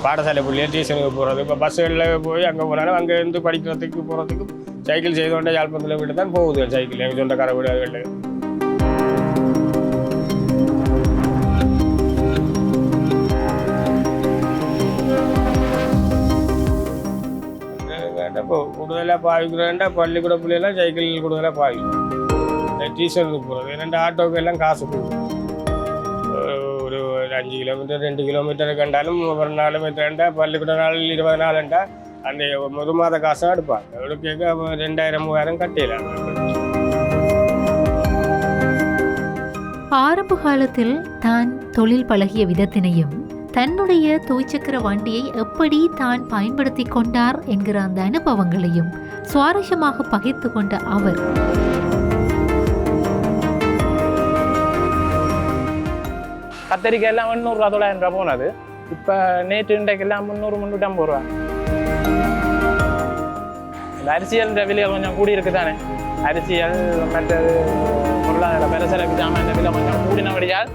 பாடசாலை பிள்ளைகள் டியூஷனுக்கு போகிறது, இப்போ பஸ்ஸுகளில் போய் அங்கே போனாலும் அங்கேருந்து படிக்கிறதுக்கு போகிறதுக்கு சைக்கிள் செய்து கொண்டே யாழ்ப்பாணத்தில் விட்டு தான் போகுது சைக்கிள் எங்கள் சொந்தக்கார வீடுகளில். இப்போ கூடுதலாக பாவிக்கிறேன்டா பள்ளிக்கூட பிள்ளைலாம் சைக்கிள் கூடுதலாக பாவிக்கும். டியூஷனுக்கு போகிறது 2 ஆட்டோக்கு எல்லாம் காசு கொடுக்கும். ஒரு 5 கிலோமீட்டர் 2 கிலோமீட்டர் கண்டாலும் ஒரு 4 மீட்டர்ண்டா பள்ளிக்கூட நாள் 20 நாள்ண்டா அந்த 1 மாத காசாக எடுப்பாங்க. எவ்வளோ கேட்க 2000 3000 கட்டிடலாம். ஆரம்ப காலத்தில் தான் தொழில் பழகிய விதத்தினையும் தன்னுடைய துவிச்சக்கர வண்டியை எப்படி தான் பயன்படுத்தி கொண்டார் என்கிற அந்த அனுபவங்களையும் சுவாரஸ்யமாக பகிர்ந்து கொண்ட அவர் கத்தரிக்காய் எல்லாம் 800 900 போனது. இப்போ நேற்று இன்றைக்கெல்லாம் 300 350 ரூபா. இந்த அரிசியல் விலை கொஞ்சம் கூடி இருக்கு தானே. அரிசியல் மற்றது பொருளாதார பலசரக்கு ஜாமான் விலை கொஞ்சம் கூடினபடியால்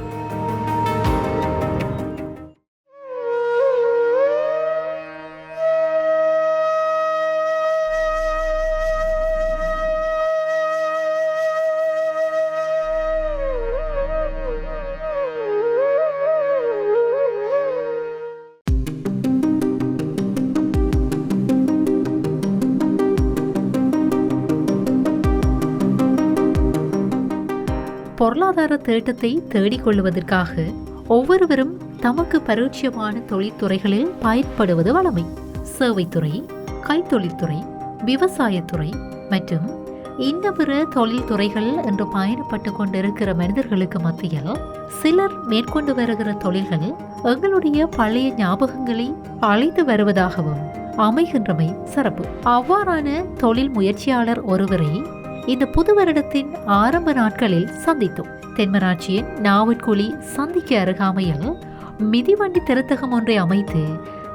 பொருளாதார தேட்டத்தை தேடிக்கொள்வதற்காக ஒவ்வொருவரும் தமக்கு பரிட்சயமான தொழில்துறைகளில் பயன்படுவது வழமை. சேவைத்துறை, கைத்தொழில்துறை, விவசாயத்துறை மற்றும் இன்னபிற தொழில்துறைகள் என்று பயணப்பட்டு கொண்டிருக்கிற மனிதர்களுக்கு மத்தியில் சிலர் மேற்கொண்டு வருகிற தொழில்கள் எங்களுடைய பழைய ஞாபகங்களை அழைத்து வருவதாகவும் அமைகின்றமை சிறப்பு. அவ்வாறான தொழில் முயற்சியாளர் ஒருவரை இந்த புது வருடத்தின் ஆரம்ப நாட்களில் சந்தித்தோம். தென்மராட்சியின் நாவற்குழி சந்திக்க அருகாமையில் மிதிவண்டி திருத்தகம் ஒன்றை அமைத்து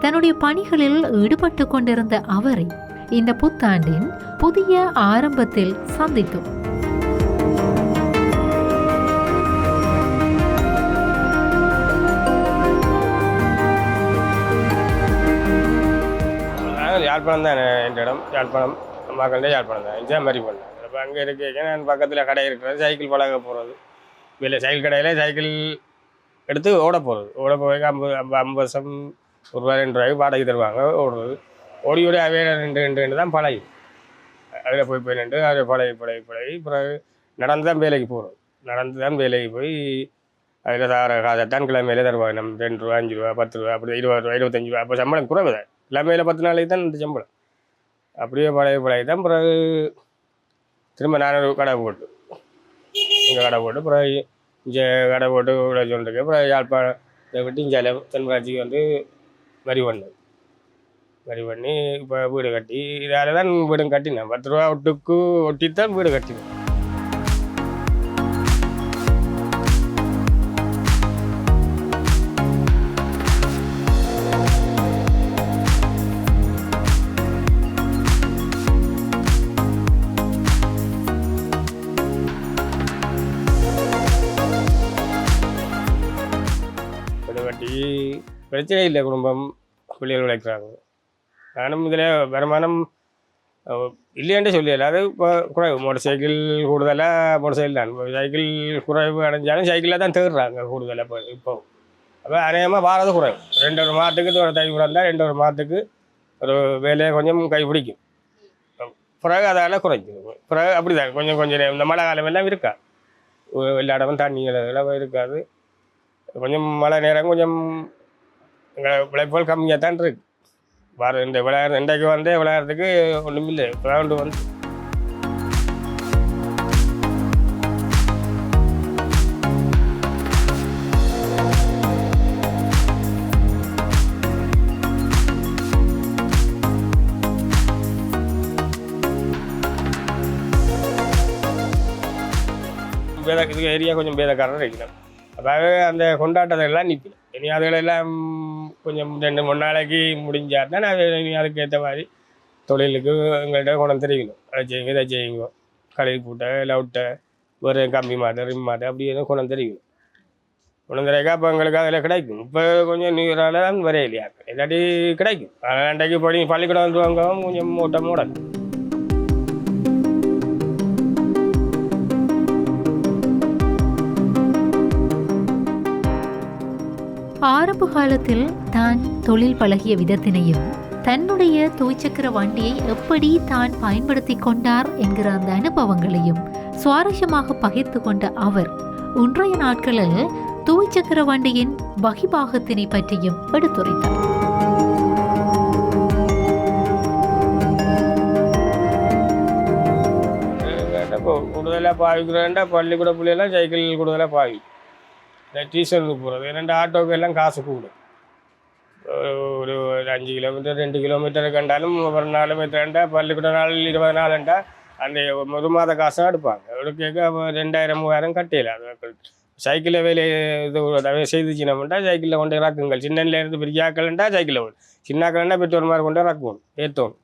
தன்னுடைய பணிகளில் ஈடுபட்டு கொண்டிருந்த அவரை இந்த புத்தாண்டின் புதிய ஆரம்பத்தில் சந்தித்தோம். யாழ்ப்பாணம் தான் என் இடம். யாழ்ப்பாணம் மக்கள்கிட்ட யாழ்ப்பாணம் தான். இதே மாதிரி பண்ணேன். இப்போ அங்கே இருக்க நான் பக்கத்தில் கடை இருக்கிறது, சைக்கிள் பழக போகிறது. வெளியே சைக்கிள் கடையில் சைக்கிள் எடுத்து ஓட போகிறது. ஓட போய் 50 வருஷம் ₹1 2 வாடகை தருவாங்க. ஓடுறது ஓடி அவையே 2 தான் பழகி அதில் போய் நின்று அதை பழகி பிறகு நடந்து தான் வேலைக்கு போகிறோம். நடந்து தான் வேலைக்கு போய் அதில் காசத்தான் கிழமையிலே தருவாங்க. நம்ம ₹2 5 10 அப்படி ₹20 25. அப்போ சம்பளம் குறைவு தான். கிழமையில் 10 நாளைக்கு தான் இந்த சம்பளம். அப்படியே பழகி தான் பிறகு திரும்ப நான் ஒரு கடை போட்டு இங்கே கடை போட்டு பிறகு இங்கே கடை போட்டு சொல்லிருக்கு. அப்புறம் யாழ்ப்பாணத்தை விட்டு இங்கே தென்மராட்சிக்கு வந்து வரி பண்ணி இப்போ வீடு கட்டி இதால் தான் வீடும் கட்டினேன். ₹10 ஒட்டுக்கு ஒட்டித்தான் வீடு கட்டினேன். பிரச்சனை இல்லை. குடும்பம் பிள்ளைகள் உழைக்கிறாங்க. நானும் இதில் வருமானம் இல்லையாண்டே சொல்லல. அது இப்போ குறைவு. மோட்டர் சைக்கிள் கூடுதலாக மோட்டர் சைக்கிள் தான். சைக்கிள் குறைவு அடைஞ்சாலும் சைக்கிளில் தான் தேடுறாங்க கூடுதலாக. இப்போ அப்போ அநேகமாக வாரது குறைவு. 2 மாதத்துக்கு ஒரு தை இருந்தால் 2 மாதத்துக்கு ஒரு வேலையை கொஞ்சம் கை பிடிக்கும். பிறகு அதால் குறைக்கும். பிறகு அப்படி தான் கொஞ்சம் இந்த மழை காலம் எல்லாம் இருக்கா. எல்லா இடமும் தண்ணிகள் எல்லாம் இருக்காது. கொஞ்சம் மழை நேரம் கொஞ்சம் எங்கள் விளைப்போல் கம்மியாக தான் இருக்கு. இந்த இன்றைக்கு வந்து விளையாடுறதுக்கு ஒன்றும் இல்லை. கிரவுண்டு வந்து இதுக்கு ஏரியா கொஞ்சம் பேதக்காரன் இருக்கணும். அதாவது அந்த கொண்டாட்டத்தெல்லாம் நிற்கணும். இனி அதுகளெல்லாம் கொஞ்சம் 2-3 நாளைக்கு முடிஞ்சால் தான் இனி அதுக்கேற்ற மாதிரி தொழிலுக்கு எங்கள்கிட்ட கொண்டு தெரிவிக்கணும். அதை செய்யுங்க இதை செய்யுங்க, கடையில் பூட்டை லவுட்டை வேறு கம்பி மாட்டை ரிம் மாட்டை அப்படி எதுவும் கொண்டு தெரிவிக்கணும். உணர்ந்துரைக்கா இப்போ எங்களுக்கு அதில் கிடைக்கும். இப்போ கொஞ்சம் நீரால் தான் வரையிலையா, இல்லாட்டி கிடைக்கும். அன்றைக்கு பள்ளிக்கூடம் வந்து வாங்கவும் கொஞ்சம் மூடல். ஆரம்ப காலத்தில் தான் தொழில் பழகிய விதத்தினையும் தன்னுடைய துவிச்சக்கர வண்டியை எப்படி தான் பயன்படுத்தி கொண்டார் என்கிற அந்த அனுபவங்களையும் சுவாரஸ்யமாக பகிர்ந்து கொண்ட அவர் இன்றைய நாட்களில் துவிச்சக்கர வண்டியின் வகிபாகத்தினை பற்றியும் எடுத்துரைத்தார். கூடுதலாக பாவிக்கிறேன்டா பள்ளிக்கூட பிள்ளைலாம் சைக்கிள் கூடுதலாக பாவி, டியூஷனுக்கு போகிறது. ஏன்னா ஆட்டோக்கு எல்லாம் காசு கூடும். ஒரு 5 கிலோமீட்டர் 2 கிலோமீட்டர் கண்டாலும் ஒரு 4 மீட்டர்ண்டா பள்ளிக்கூட நாள் 20 நாளுண்டா அந்த ஒரு மாத காசாக எடுப்பாங்க. எடுக்க 2000 3000 கட்டிடல. அது சைக்கிளில் வேலை இது செய்துச்சினோம்டா சைக்கிளில் கொண்டு இறக்குங்கள். சின்னலேருந்து பெரிய ஆக்கலண்டா சைக்கிளில் ஓடும், சின்ன ஆக்கலண்டா பெற்றோர் மாதிரி கொண்டு இறக்குவோம் ஏற்றோம்.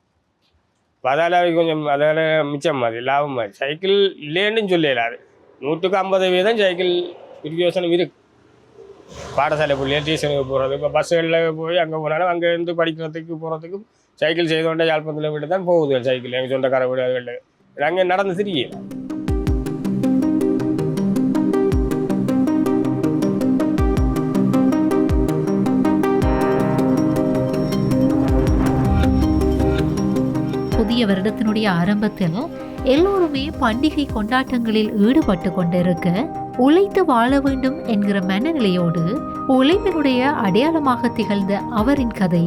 இப்போ அதால் கொஞ்சம் அதால் மிச்சம் மாதிரி லாபம் மாதிரி. சைக்கிள் இல்லைன்னு சொல்லலாது, 150% சைக்கிள் யோசனை இருக்கு. பாடசாலை பிள்ளைகள் டியூஷனுக்கு போகிறது, இப்போ பஸ்ஸுகளில் போய் அங்கே போனாலும் அங்கேருந்து படிக்கிறதுக்கு போகிறதுக்கும் சைக்கிள் செய்தோண்டா யாழ்ப்பாணத்தில் விட்டு தான் போகுது. சைக்கிள் எங்கள் சொந்தக்கார வீடுகளில் அங்கே நடந்து தெரியல. புதிய வருடத்தினுடைய ஆரம்பத்தில் எல்லோருமே பண்டிகை கொண்டாட்டங்களில் ஈடுபட்டு கொண்டிருக்க உழைத்து வாழ வேண்டும் என்கிற மனநிலையோடு உழைப்பினுடைய அடையாளமாக திகழ்ந்த அவரின் கதை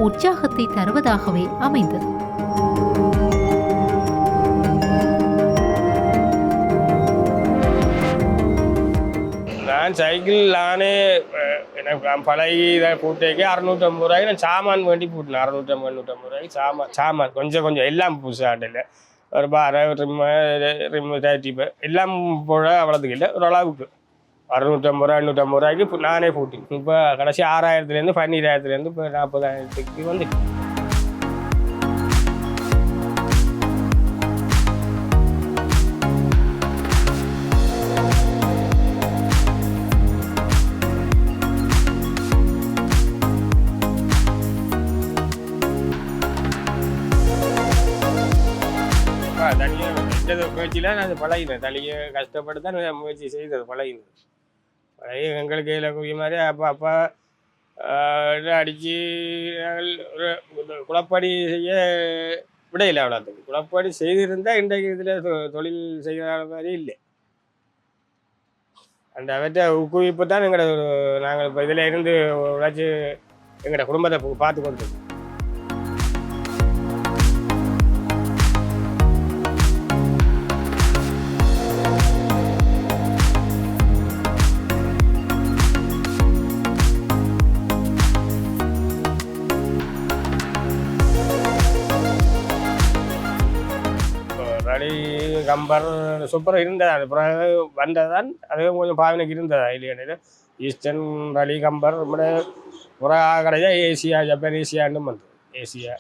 உற்சாகத்தை தருவதாகவே அமைந்தது. நான் சைக்கிள் நானே எனக்கு பழகி இதை பூட்டேக்கு 650 ரூபாய்க்கு நான் சாமான் வேண்டி பூட்டினேன். 650 ரூபாய்க்கு சாமான் கொஞ்சம் எல்லாம் புதுசாக ஒரு பாரை ரிம்மு டைப்பு எல்லாம் போட அவ்வளோத்துக்கு இல்லை, ஒரு அளவுக்கு 650 ரூபா 850 ரூபாய்க்கு நானே பூட்டினேன். இப்போ கடைசி 6000லேருந்து 12000லேருந்து இப்போ 40,000க்கு வந்து. தனியாக முயற்சியில் நான் பழகினேன். தனியை கஷ்டப்பட்டு தான் முயற்சி செய்தது பழகினது. பழகி எங்களுக்கு கையில் கூடிய மாதிரி அப்பா அடித்து நாங்கள் ஒரு குளப்படி செய்ய விடையில்லை. அவ்வளோத்துக்கு குளப்படி செய்திருந்தால் இன்றைக்கு இதில் தொழில் செய்கிற மாதிரி இல்லை. அந்த அவற்றை ஊக்குவிப்பு தான் எங்களோட நாங்கள் இப்போ இதில் இருந்து உழைச்சி எங்களோட குடும்பத்தை பார்த்து கொண்டு. கம்பர் சூப்பராக இருந்தது. அது பிறகு வந்ததான் அதுவும் கொஞ்சம் பாவனைக்கு இருந்ததா இல்லையா. ஈஸ்டர்ன் ரலி கம்பர் நம்மளோட புறா கடையா ஏசியா ஜப்பான் ஏசியான்னு வந்தது. ஏசியா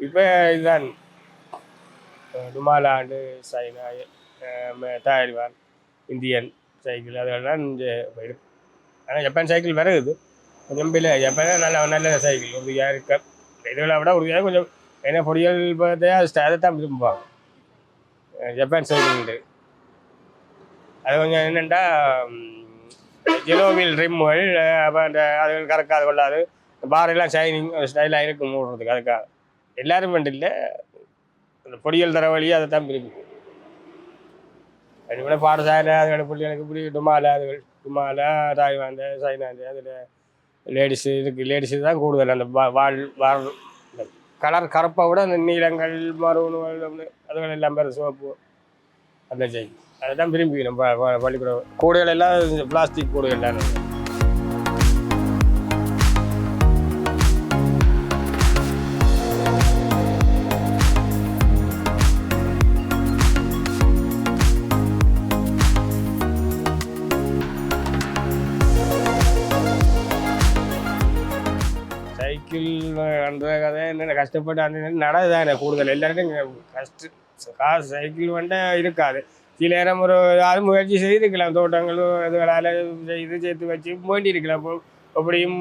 இப்போ இதுதான் டுமாலாண்டு சைனா தாய்வான் இந்தியன் சைக்கிள் அதெல்லாம் இங்கே போயிடும். ஆனால் ஜப்பான் சைக்கிள் வருது கொஞ்சம் பிள்ளை. ஜப்பான் நல்ல சைக்கிள் உறுதியாக இருக்க இதுகளை விட உறுதியாக கொஞ்சம் என்ன பொடிகள் பார்த்தா அதை தான் விரும்புவாங்க. ஜப்பான் சைக்கிள் அது கொஞ்சம் என்னென்னா ஜெலோவில் ரிம்முகள் அப்போ அந்த அதுகள் கறக்காது கொள்ளாது, பாரெல்லாம் ஷைனிங் ஸ்டைலாக இருக்கும் மூடுறதுக்கு. அதுக்காக எல்லாரும் வேண்டு இல்லை, அந்த பொடியல் தர வழியே அதை தான் விரும்பி. அது கூட பாடசாலை அதுகளை பிள்ளைகளுக்கு இப்படி டுமாலா தாய்வாந்த சைனாந்து அதில் லேடிஸு இருக்குது. லேடிஸு தான் கூடுதல். அந்த வாழ் கலர் கருப்பை விட அந்த நீளங்கள் மருவணுகள் அதுகள் எல்லாம் பேர் சோப்பு அந்த சைக்கிள் அதை தான் விரும்பி நம்ம பள்ளிக்கூடம். கூடைகள் எல்லாம் பிளாஸ்டிக் கூடைகள் எல்லாம். சைக்கிள் அந்த கதை என்ன கஷ்டப்பட்டு அந்த நடந்தானே கூடுதல் எல்லாருமே காசு சைக்கிள் வந்துட்டு இருக்காது. சில நேரம் ஒரு அது முயற்சி செய்திருக்கலாம், தோட்டங்கள் இதுகளால் செய்து சேர்த்து வச்சு வேண்டியிருக்கலாம். இப்போ அப்படியும்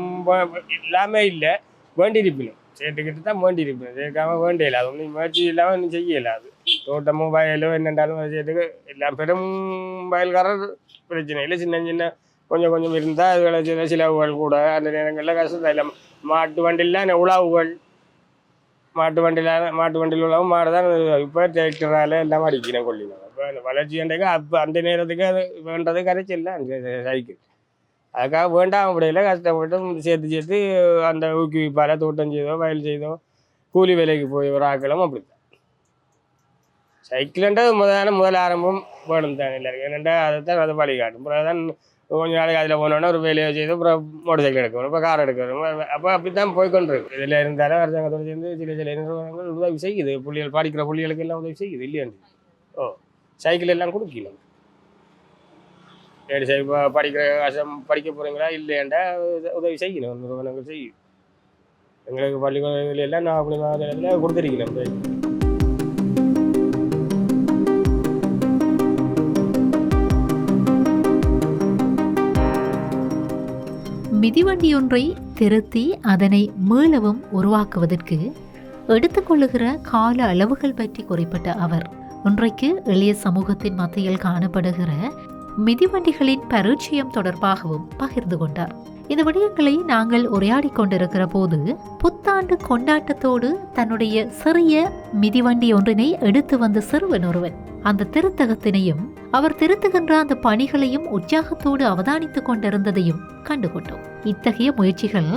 எல்லாமே இல்லை, வேண்டியிருப்பினும் சேர்த்துக்கிட்டு தான் வேண்டியிருப்பினும், சேர்க்காம வேண்டியல அது ஒன்றும் முயற்சி இல்லாமல் இன்னும் செய்யலை. அது தோட்டமோ வயலோ என்னென்றாலும் சேர்த்துக்கு எல்லாம் பெரும் வயல்காரர் பிரச்சனை இல்லை, சின்ன சின்ன கொஞ்சம் கொஞ்சம் இருந்தால் அதுகளை சில சிலவுகள் கூட அந்த நேரங்களில் கஷ்டம் இல்லை. மாட்டு வண்டியில் உழவுகள், மாட்டு வண்டியில் உழவு மாடு தான் இப்போ டிராக்டரால் எல்லாம் அடிக்கணும் கொள்ளினோம். இப்போ வளர்ச்சி அண்டைக்கு அப்போ அந்த நேரத்துக்கு அது வேண்டது கரைச்சில்ல அந்த சைக்கிள், அதுக்காக வேண்டாம் அப்படியில கஷ்டப்பட்டு சேர்த்து சேர்த்து அந்த ஊக்குவிப்பால் தோட்டம் செய்தோ வயல் செய்தோ கூலி வேலைக்கு போய் ஒரு ஆக்களும் அப்படி தான். சைக்கிள்ன்றது முதல் ஆரம்பம் வேணும் தான் எல்லாருக்கும், என்னென்னா அதை தான் அதை வழிகாட்டும். அப்புறம் தான் கொஞ்ச நாளைக்கு அதில் போனோன்னா ஒரு வேலையை செய்து அப்புறம் மோட்டர் சைக்கிள் எடுக்கணும், இப்போ கார் எடுக்கணும். அப்போ அப்படி தான் போய்கொண்டிருக்கு. இதில் இருந்தாலும் அரசாங்கத்தோடு சேர்ந்து சில நிறுவனங்கள் உதவி செய்யுது, புள்ளிகள் படிக்கிற புள்ளிகளுக்கு எல்லாம் உதவி செய்யுது இல்லையாண்டு. சைக்கிள் எல்லாம் கொடுக்கலாம். சரி இப்போ படிக்கிற கஷ்டம் படிக்க போகிறீங்களா இல்லையாண்டா உதவி செய்யணும், நிறுவனங்கள் செய்யும். எங்களுக்கு பள்ளிக்கூடங்கள் எல்லாம் நான் அப்படி மாதிரி கொடுத்துருக்கணும். மிதிவண்டியொன்றை திருத்தி அதனை மீளவும் உருவாக்குவதற்கு எடுத்துக்கொள்ளுகிற கால அளவுகள் பற்றி குறிப்பிட்ட அவர், இன்றைக்கு எளிய சமூகத்தின் மத்தியில் காணப்படுகிற மிதிவண்டிகளின் பரிச்சயம் தொடர்பாகவும் பகிர்ந்து கொண்டார். இந்த விடயங்களை நாங்கள் உரையாடி கொண்டிருக்கிற போது புத்தாண்டு கொண்டாட்டத்தோடு தன்னுடைய சிறிய மிதிவண்டி ஒன்றினை எடுத்து வந்த சிறுவன் ஒருவன் அந்த திருத்தகத்தினையும் அவர் திருத்துகின்ற அந்த பணிகளையும் உற்சாகத்தோடு அவதானித்துக் கொண்டிருந்ததையும் கண்டுகொண்டோம். இத்தகைய முயற்சிகள்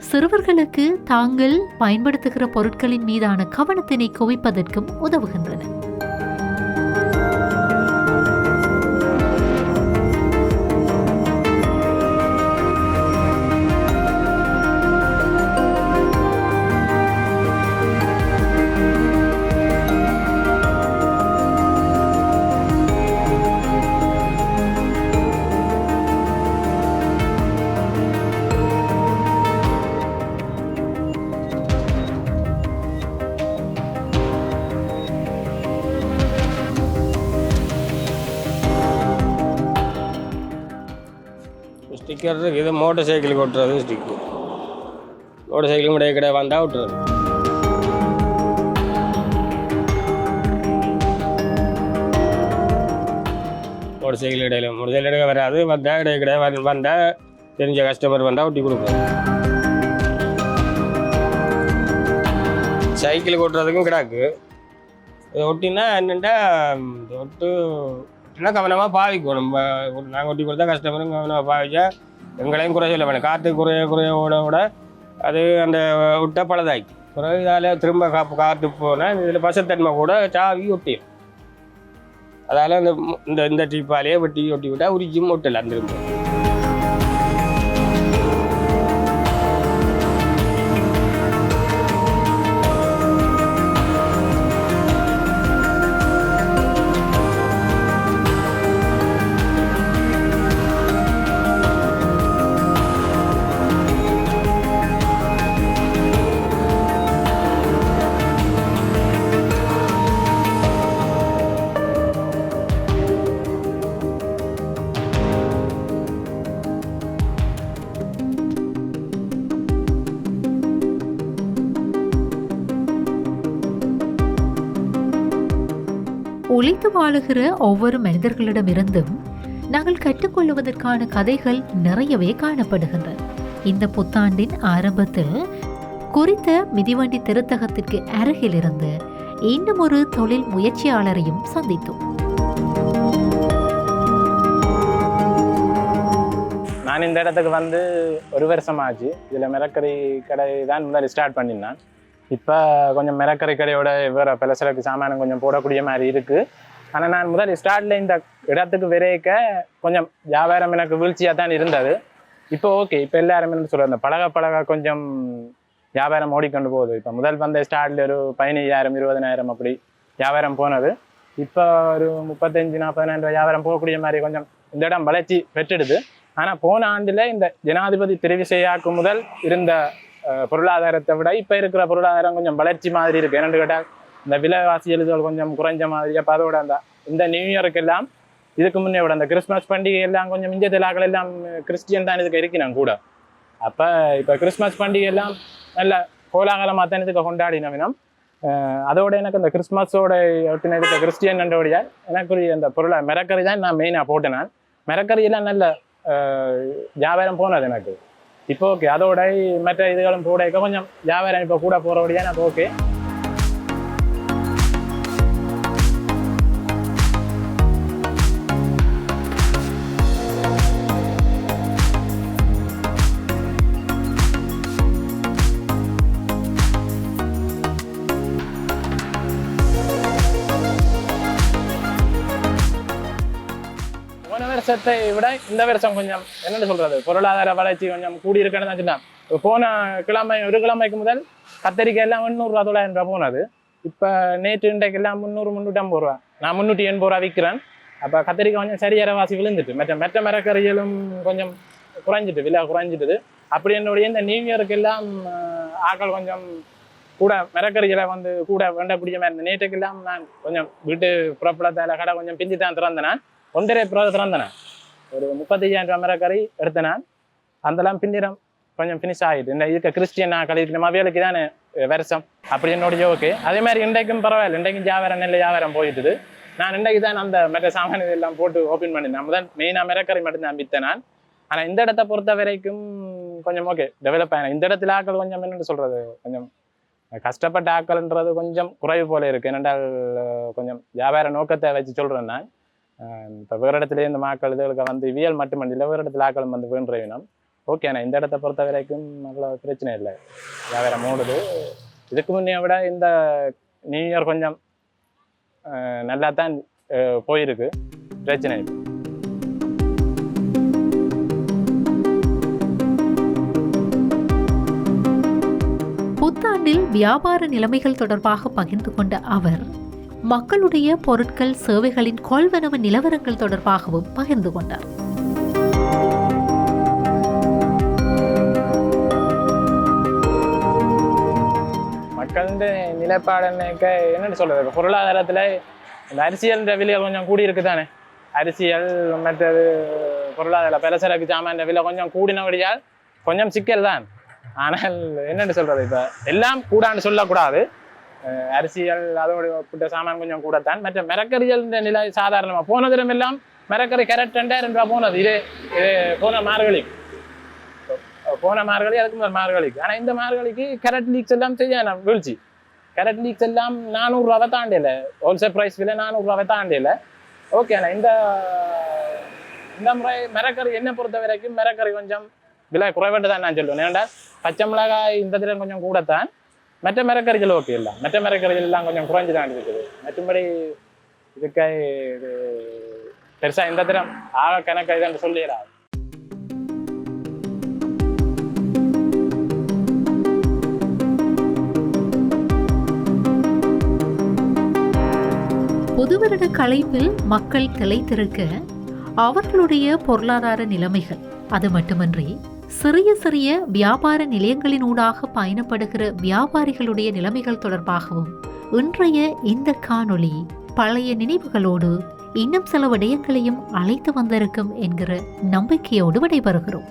சிறுவர்களுக்கு தாங்கள் பயன்படுத்துகிற பொருட்களின் மீதான கவனத்தினை குவிப்பதற்கும் உதவுகின்றன. ஸ்டிக்கர் இது மோட்டர் சைக்கிள் கொட்டுறது ஸ்டிக்கு, மோட்டர் சைக்கிள் கூட கடை வந்தால் விட்டுறது. மோட்டர் சைக்கிள் இடையில மோட்டர் சைக்கிள் இடையே வராது, வந்தால் இடையே கடை வந்தால் தெரிஞ்ச கஸ்டமர் வந்தால் ஒட்டி கொடுப்போம். சைக்கிள் கொட்டுறதுக்கும் கிடாக்கு இதை ஒட்டினா என்னென்னா ஒட்டுனா கவனமாக பாவிக்கணும். நாங்கள் ஒட்டி கொடுத்தா கஸ்டமரும் கவனமாக பாவிச்சா எங்களையும் குறை சொல்ல வேணும். காற்று குறைய ஓட அது அந்த விட்ட பழுதாக்கி பிறகு இதால் திரும்ப காற்று போனால் இதில் பசத்தன்மை கூட சாவி ஒட்டிடும். அதால் இந்த ட்ரிப்பாலேயே ஒட்டி விட்டால் உரிச்சும் ஒட்டலாம் திரும்ப. உழைத்து வாழுகிற ஒவ்வொரு மனிதர்களிடமிருந்தும் நாங்கள் கற்றுக்கொள்வதற்கான கதைகள் நிறையவே காணப்படுகின்றன. இந்த புத்தாண்டின் ஆரம்பத்தில் குறித்த மிதிவண்டி திருத்தகத்திற்கு அருகில் இருந்து இன்னும் ஒரு தொழில் முயற்சியாளரையும் சந்தித்தோம். நான் இந்த இடத்துக்கு வந்து ஒரு வருஷம் ஆச்சு. இதில் மிரக்கறி கடை தான் முதல்ல ஸ்டார்ட் பண்ணியிருந்தேன். இப்போ கொஞ்சம் மிரக்கறி கடையோட வேறு பலசரக்கு சாமானம் கொஞ்சம் போடக்கூடிய மாதிரி இருக்குது. ஆனால் நான் முதல் ஸ்டார்டில் இந்த இடத்துக்கு விரைக்க கொஞ்சம் வியாபாரம் எனக்கு வீழ்ச்சியாக தான் இருந்தது. இப்போ ஓகே, இப்போ எல்லாருமே சொல்கிற அந்த பழக கொஞ்சம் வியாபாரம் ஓடிக்கொண்டு போகுது. இப்போ முதல் வந்த ஸ்டார்டில் ஒரு 15,000 20,000 அப்படி வியாபாரம் போனது. இப்போ ஒரு 35,000-40,000 வியாபாரம் போகக்கூடிய மாதிரி கொஞ்சம் இந்த இடம் வளர்ச்சி பெற்றுடுது. ஆனால் போன ஆண்டில் இந்த ஜனாதிபதி தெரிவிசையாக்கு முதல் இருந்த பொருளாதாரத்தை விட இப்போ இருக்கிற பொருளாதாரம் கொஞ்சம் வளர்ச்சி மாதிரி இருக்குது. என்னென்னு கேட்டால் இந்த விலைவாசி எழுதுகள் கொஞ்சம் குறைஞ்ச மாதிரி. அப்போ அதோட அந்த இந்த நியூ இயருக்கு எல்லாம் இதுக்கு முன்னே விட அந்த கிறிஸ்மஸ் பண்டிகை எல்லாம் கொஞ்சம் இந்திய திலாக்கள் எல்லாம் கிறிஸ்டியன் தான் இதுக்கு இருக்கிறாங்க கூட. அப்போ இப்போ கிறிஸ்மஸ் பண்டிகை எல்லாம் நல்ல கோலாகலமாக தான் இதுக்கு கொண்டாடினவினம். அதோட எனக்கு அந்த கிறிஸ்மஸோட ஒட்டின இதுக்கு கிறிஸ்டியன்ன்றோடைய எனக்குரிய அந்த பொருளை மிரக்கறி தான் நான் மெயினாக போட்டேன். நான் மிரக்கறியெல்லாம் நல்ல வியாபாரம் போனது எனக்கு. இப்போ ஓகே, அதோட மற்ற இதுகளும் கூட கொஞ்சம் வியாபாரம் இப்போ கூட போகிறபடியா எனக்கு ஓகே. வருஷத்தை விட இந்த வருஷம் கொஞ்சம் என்னென்னு சொல்றது, பொருளாதார வளர்ச்சி கொஞ்சம் கூடியிருக்குன்னு தான் சொன்னான். போன கிழமை ஒரு கிழமைக்கு முதல் கத்தரிக்காய் எல்லாம் 800-900 ரூபா போனது. இப்போ நேற்று இன்றைக்கு எல்லாம் 300-350 ரூபா, நான் 380 ரூபா விற்கிறேன். அப்போ கத்தரிக்காய் கொஞ்சம் சரியான வாசி விழுந்துட்டு, மற்ற மரக்கறிகளும் கொஞ்சம் குறைஞ்சிட்டு, விலை குறைஞ்சிட்டுது. அப்படி என்னுடைய இந்த நியூ இயருக்கு எல்லாம் ஆக்கள் கொஞ்சம் கூட மரக்கறிகளை வந்து கூட வேண்டக்கூடிய மாதிரி இருந்த. நேற்றுக்கெல்லாம் நான் கொஞ்சம் வீட்டு புறப்படத்தால் கடை கொஞ்சம் பிந்தி தான் திறந்தேன். 1.5 திறந்தேன். ஒரு 35,000 ரூபா மரக்கறி எடுத்தேன். அதெல்லாம் பின்னிடம் கொஞ்சம் ஃபினிஷ் ஆகிட்டு. இந்த இருக்க கிறிஸ்டியன் கழிக்கிற மவியலுக்கு தானே வருஷம் அப்படி என்னோடைய ஓகே. அதே மாதிரி இன்றைக்கும் பரவாயில்ல, இன்றைக்கும் நெல் வியாபாரம் போயிட்டுது. நான் இன்றைக்கு தான் அந்த மற்ற சாமான் இதெல்லாம் போட்டு ஓப்பன் பண்ணினேன். முதல் மெயினாக மரக்கறி மட்டும்தான் விற்றேன் நான். ஆனால் இந்த இடத்தை பொறுத்த வரைக்கும் கொஞ்சம் ஓகே டெவலப் ஆகினேன். இந்த இடத்துல ஆக்கள் கொஞ்சம் என்னென்னு சொல்கிறது, கொஞ்சம் கஷ்டப்பட்ட ஆக்கள்ன்றது கொஞ்சம் குறைவு போல இருக்குது. ஏனென்றால் கொஞ்சம் வியாபார நோக்கத்தை வச்சு சொல்கிறேன் நான். இப்போ வேறு இடத்துலேயே இந்த மாக்கள் இதுகளுக்கு வந்து இவியல் மட்டுமல்ல, வேறு இடத்துல ஆக்களும் வந்து வேண்டுறவினம் ஓகே. ஆனால் இந்த இடத்த பொறுத்த வரைக்கும் நல்ல பிரச்சனை இல்லை, வியாபாரம் ஓடுது. இதுக்கு முன்னே விட இந்த நியூ இயர் கொஞ்சம் நல்லா தான் போயிருக்கு, பிரச்சனை இல்லை. புத்தாண்டில் வியாபார நிலைமைகள் தொடர்பாக பகிர்ந்து கொண்ட அவர் மக்களுடைய பொருட்கள் சேவைகளின் கொள்வனவு நிலவரங்கள் தொடர்பாகவும் பகிர்ந்து கொண்டார். மக்களின் நிலைப்பாடு என்னன்னு சொல்றது, பொருளாதாரத்தில் இந்த அரசியல் விலைகள் கொஞ்சம் கூடி இருக்கு தானே. அரிசியல் மற்றது பொருளாதார பலசரக்கு சாமான் விலை கொஞ்சம் கூடினபடியால் கொஞ்சம் சிக்கல் தான். ஆனால் என்னென்னு சொல்றது, இப்போ எல்லாம் கூடான்னு சொல்லக்கூடாது. அரிசியல் அதோட ஒப்பிட்ட சாமான் கொஞ்சம் கூடத்தான். மற்ற மரக்கறிகள் நிலை சாதாரணமாக போன தினம் எல்லாம் மரக்கறி கேரட் 2,000 ரூபா போனது. இது போன மார்கழி அதுக்கு முதல் மார்கழிக்கு. ஆனால் இந்த மார்கழிக்கு கேரட் லீக்ஸ் எல்லாம் செய்ய வீழ்ச்சி. கேரட் லீக்ஸ் எல்லாம் 400 ரூபாவை தாண்டியில, ஹோல்சேல் ப்ரைஸ் விலை 400 ரூபாவை தாண்டியில ஓகே. ஆனால் இந்த முறை மரக்கறி என்னை பொறுத்த வரைக்கும் மரக்கறி கொஞ்சம் விலை குறைவேண்டு தான் நான் சொல்லுவேன். ஏன்னா பச்சை மிளகாய் இந்த தினம் கொஞ்சம் கூடத்தான். மற்ற மரக்கறிகள் ஓகே இல்லை, மற்ற மரக்கறிகள் எல்லாம் கொஞ்சம் குறைஞ்சி தான் இருக்குது. மற்றபடி இதுக்கு பெருசாக இந்த தினம் ஆக கணக்கு இதுன்னு சொல்லிடாது. புதுவருட களைப்பில் மக்கள் திளைத்திருக்க அவர்களுடைய பொருளாதார நிலைமைகள், அது மட்டுமன்றி சிறிய சிறிய வியாபார நிலையங்களினூடாக பயணப்படுகிற வியாபாரிகளுடைய நிலைமைகள் தொடர்பாகவும் இன்றைய இந்த காணொளி பழைய நினைவுகளோடு இன்னும் சில விடயங்களையும் அழைத்து வந்திருக்கும் என்கிற நம்பிக்கையோடு விடைபெறுகிறோம்.